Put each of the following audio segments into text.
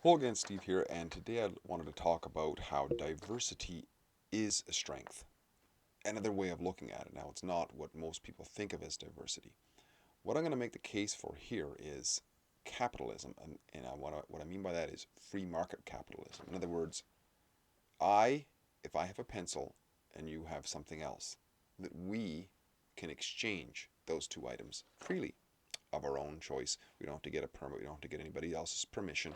Hello again, Steve here, and today I wanted to talk about how diversity is a strength. Another way of looking at it. Now, it's not what most people think of as diversity. What I'm going to make the case for here is capitalism, and what I mean by that is free market capitalism. In other words, if I have a pencil and you have something else, that we can exchange those two items freely of our own choice. We don't have to get a permit. We don't have to get anybody else's permission.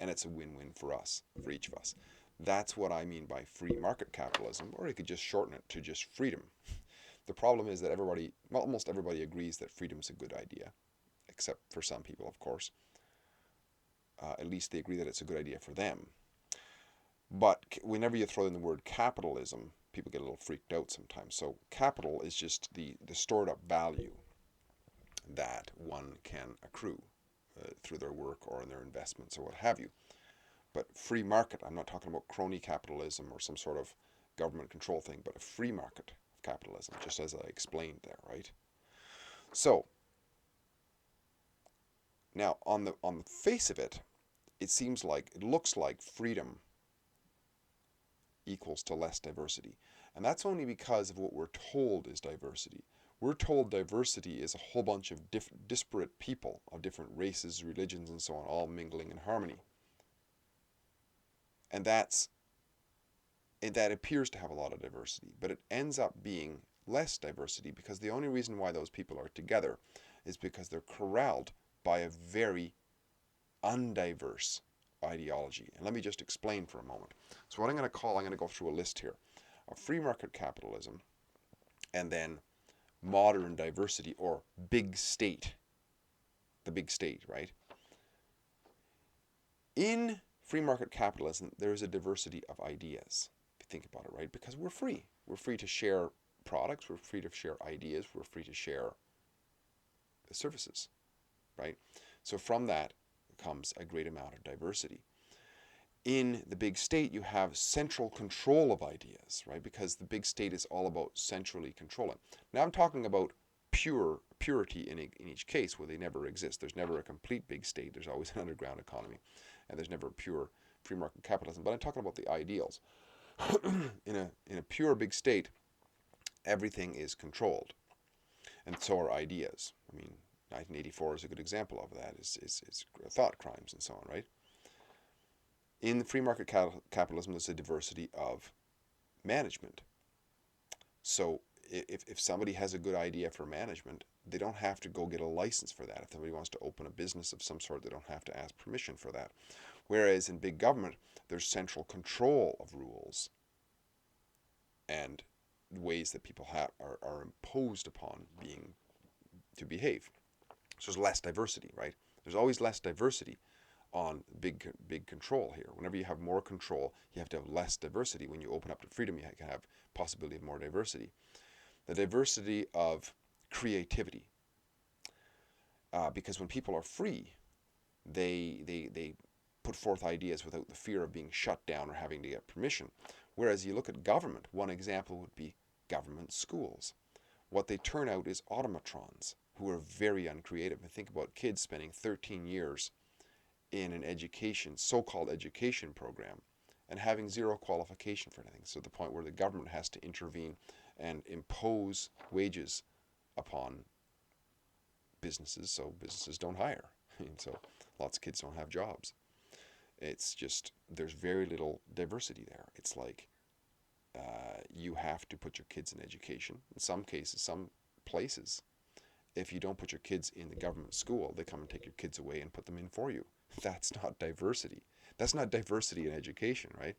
And it's a win-win for us, for each of us. That's what I mean by free market capitalism, or you could just shorten it to just freedom. The problem is that almost everybody agrees that freedom is a good idea, except for some people, of course. At least they agree that it's a good idea for them. But whenever you throw in the word capitalism, people get a little freaked out sometimes. So capital is just the stored up value that one can accrue through their work or in their investments or what have you. But free market, I'm not talking about crony capitalism or some sort of government control thing, but a free market of capitalism, just as I explained there, right? So now on the face of it, it looks like freedom equals to less diversity. And that's only because of what we're told is diversity. We're told diversity is a whole bunch of disparate people of different races, religions, and so on, all mingling in harmony. And that appears to have a lot of diversity, but it ends up being less diversity because the only reason why those people are together is because they're corralled by a very undiverse ideology. And let me just explain for a moment. So what I'm going to go through a list here of free market capitalism and then modern diversity or big state. The big state, right? In free market capitalism, there is a diversity of ideas. If you think about it, right? Because we're free. We're free to share products. We're free to share ideas. We're free to share services, right? So from that comes a great amount of diversity. In the big state, you have central control of ideas, right? Because the big state is all about centrally controlling. Now I'm talking about purity in each case where they never exist. There's never a complete big state. There's always an underground economy, and there's never pure free market capitalism. But I'm talking about the ideals. in a pure big state, everything is controlled, and so are ideas. I mean, 1984 is a good example of that. Is thought crimes and so on, right? In free market capitalism, there's a diversity of management. So if somebody has a good idea for management, they don't have to go get a license for that. If somebody wants to open a business of some sort, they don't have to ask permission for that. Whereas in big government, there's central control of rules and ways that people are imposed upon to behave. So there's less diversity, right? There's always less diversity on big control here. Whenever you have more control, you have to have less diversity. When you open up to freedom, you can have possibility of more diversity. The diversity of creativity, because when people are free, they put forth ideas without the fear of being shut down or having to get permission. Whereas you look at government, one example would be government schools. What they turn out is automatrons who are very uncreative. And think about kids spending 13 years in an so-called education program, and having zero qualification for anything. So the point where the government has to intervene and impose wages upon businesses so businesses don't hire. And so lots of kids don't have jobs. It's just, there's very little diversity there. It's like you have to put your kids in education. In some cases, some places, if you don't put your kids in the government school, they come and take your kids away and put them in for you. That's not diversity. That's not diversity in education, right?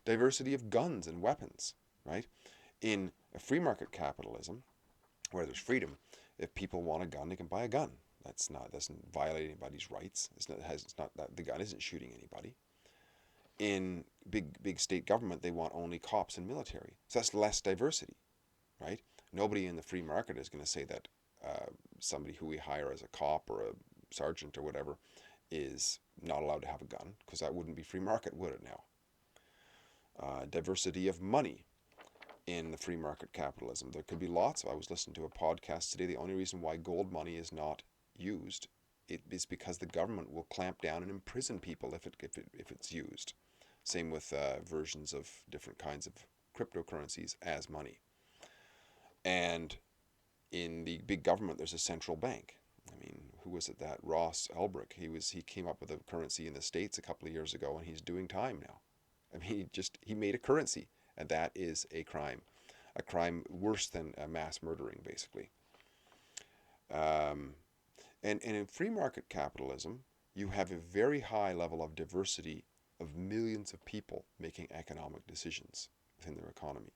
Diversity of guns and weapons, right? In a free market capitalism, where there's freedom, if people want a gun, they can buy a gun. Doesn't violate anybody's rights. It's not that the gun isn't shooting anybody. In big state government, they want only cops and military. So that's less diversity, right? Nobody in the free market is going to say that somebody who we hire as a cop or a sergeant or whatever is not allowed to have a gun, because that wouldn't be free market, would it now? Diversity of money in the free market capitalism. There could be lots. I was listening to a podcast today. The only reason why gold money is not used it is because the government will clamp down and imprison people if it's used. Same with versions of different kinds of cryptocurrencies as money. And in the big government, there's a central bank. I mean, who was it that Ross Ulbricht? He came up with a currency in the States a couple of years ago, and he's doing time now. I mean, he made a currency, and that is a crime worse than mass murdering, basically. Um, and in free market capitalism, you have a very high level of diversity of millions of people making economic decisions within their economy.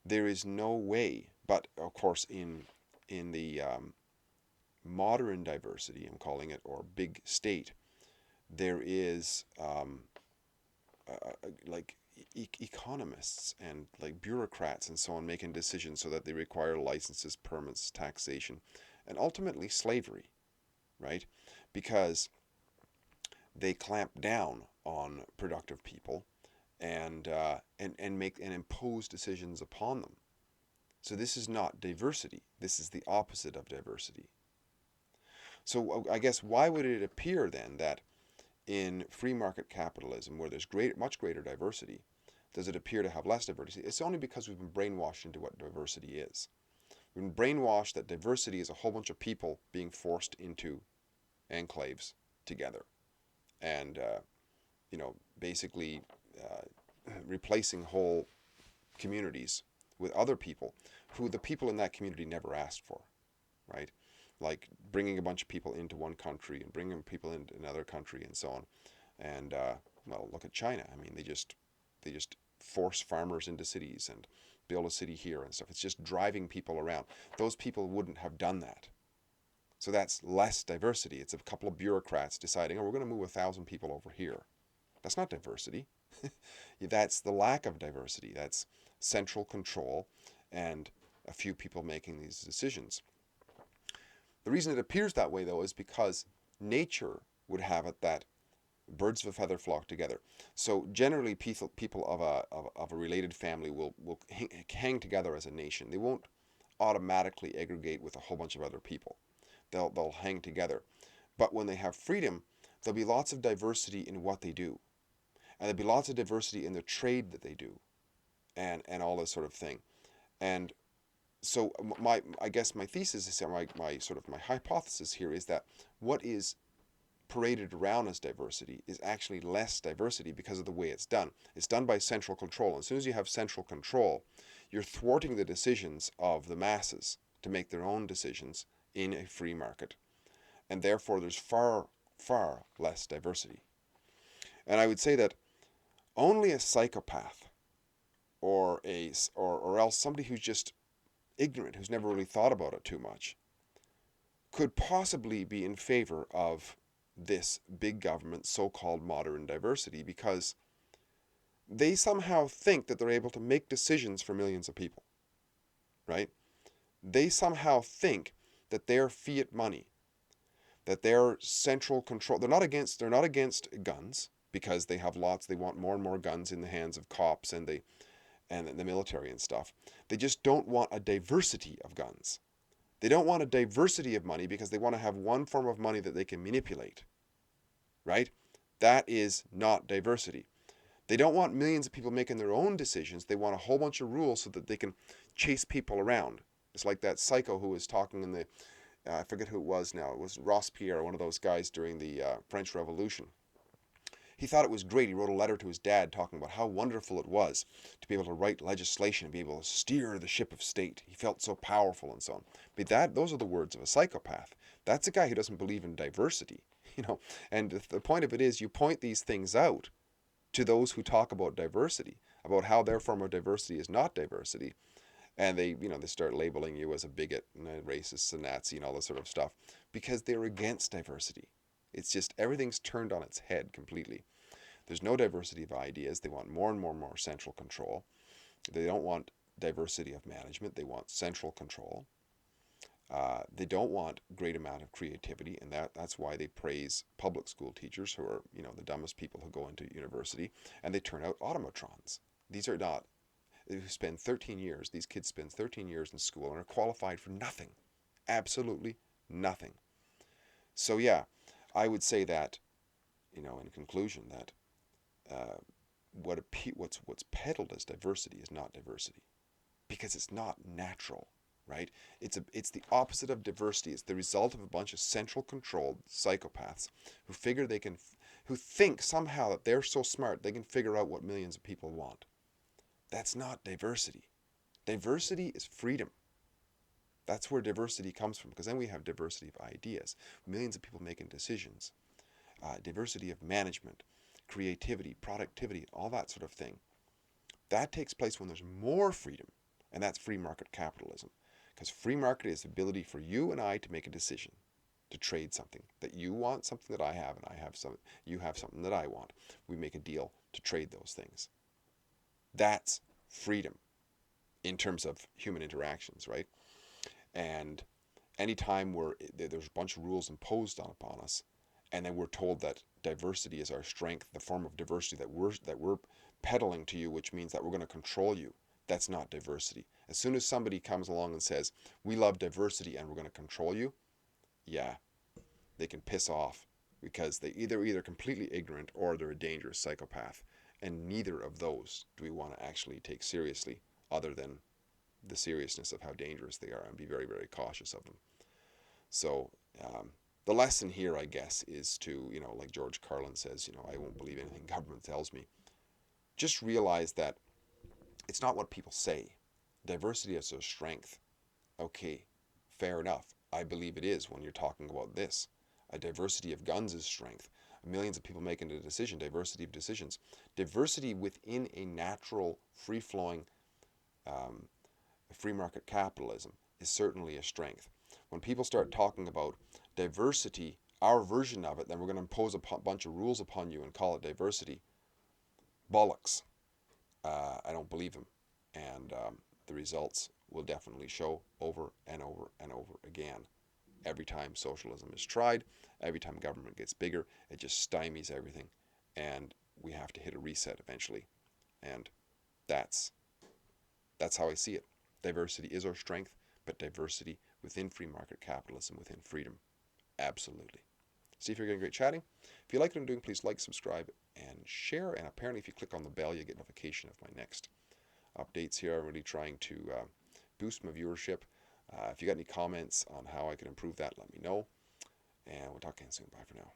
There is no way, but of course, in the modern diversity, I'm calling it, or big state, there is like economists and like bureaucrats and so on making decisions so that they require licenses, permits, taxation, and ultimately slavery, right? Because they clamp down on productive people and make and impose decisions upon them. So this is not diversity. This is the opposite of diversity. So I guess why would it appear then that in free market capitalism, where there's much greater diversity, does it appear to have less diversity? It's only because we've been brainwashed into what diversity is. We've been brainwashed that diversity is a whole bunch of people being forced into enclaves together, and basically replacing whole communities with other people who the people in that community never asked for, right? Like bringing a bunch of people into one country and bringing people into another country and so on. And well, look at China. I mean, they just force farmers into cities and build a city here and stuff. It's just driving people around. Those people wouldn't have done that. So that's less diversity. It's a couple of bureaucrats deciding, oh, we're going to move 1,000 people over here. That's not diversity. That's the lack of diversity. That's central control and a few people making these decisions. The reason it appears that way, though, is because nature would have it that birds of a feather flock together. So generally, people of a related family will hang together as a nation. They won't automatically aggregate with a whole bunch of other people. They'll hang together. But when they have freedom, there'll be lots of diversity in what they do, and there'll be lots of diversity in the trade that they do, and all this sort of thing. And so I guess my thesis is my hypothesis here is that what is paraded around as diversity is actually less diversity because of the way it's done. It's done by central control. And as soon as you have central control, you're thwarting the decisions of the masses to make their own decisions in a free market. And therefore there's far, far less diversity. And I would say that only a psychopath or else somebody who's just ignorant, who's never really thought about it too much, could possibly be in favor of this big government so-called modern diversity, because they somehow think that they're able to make decisions for millions of people, right? They somehow think that their fiat money, that their central control, they're not against guns, because they have lots, they want more and more guns in the hands of cops and the military and stuff. They just don't want a diversity of guns. They don't want a diversity of money because they want to have one form of money that they can manipulate, right? That is not diversity. They don't want millions of people making their own decisions. They want a whole bunch of rules so that they can chase people around. It's like that psycho who was talking in the, I forget who it was now. It was Robespierre, one of those guys during the French Revolution. He thought it was great. He wrote a letter to his dad talking about how wonderful it was to be able to write legislation and be able to steer the ship of state. He felt so powerful and so on. But those are the words of a psychopath. That's a guy who doesn't believe in diversity, And the point of it is, you point these things out to those who talk about diversity, about how their form of diversity is not diversity, and they start labeling you as a bigot and a racist, a Nazi, and all this sort of stuff, because they're against diversity. It's just everything's turned on its head completely. There's no diversity of ideas. They want more and more and more central control. They don't want diversity of management. They want central control. They don't want great amount of creativity, and that's why they praise public school teachers who are the dumbest people who go into university, and they turn out automatrons. These are not who spend 13 years. These kids spend 13 years in school and are qualified for nothing, absolutely nothing. So yeah, I would say that, in conclusion, that uh, what's peddled as diversity is not diversity, because it's not natural, right? It's the opposite of diversity. It's the result of a bunch of central controlled psychopaths who figure they can, who think somehow that they're so smart they can figure out what millions of people want. That's not diversity. Diversity is freedom. That's where diversity comes from, because then we have diversity of ideas, millions of people making decisions, diversity of management, creativity, productivity, all that sort of thing. That takes place when there's more freedom, and that's free market capitalism. Because free market is the ability for you and I to make a decision, to trade something, that you want something that I have, and you have something that I want. We make a deal to trade those things. That's freedom in terms of human interactions, right? And anytime there's a bunch of rules imposed upon us, and then we're told that diversity is our strength, the form of diversity that we're peddling to you, which means that we're going to control you. That's not diversity. As soon as somebody comes along and says, we love diversity and we're going to control you, yeah, they can piss off, because they either completely ignorant or they're a dangerous psychopath. And neither of those do we want to actually take seriously, other than the seriousness of how dangerous they are, and be very, very cautious of them. So the lesson here, I guess, is to, like George Carlin says, I won't believe anything government tells me. Just realize that it's not what people say. Diversity is their strength. Okay, fair enough. I believe it is when you're talking about this. A diversity of guns is strength. Millions of people making a decision, diversity of decisions. Diversity within a natural, free-flowing, um, free market capitalism is certainly a strength. When people start talking about diversity, our version of it, then we're going to impose a bunch of rules upon you and call it diversity. Bollocks. I don't believe them. And the results will definitely show over and over and over again. Every time socialism is tried, every time government gets bigger, it just stymies everything. And we have to hit a reset eventually. And that's how I see it. Diversity is our strength, but diversity within free market capitalism, within freedom, absolutely. Steve here, getting great chatting. If you like what I'm doing, please like, subscribe, and share. And apparently, if you click on the bell, you get notification of my next updates here. I'm really trying to boost my viewership. If you got any comments on how I can improve that, let me know. And we'll talk again soon. Bye for now.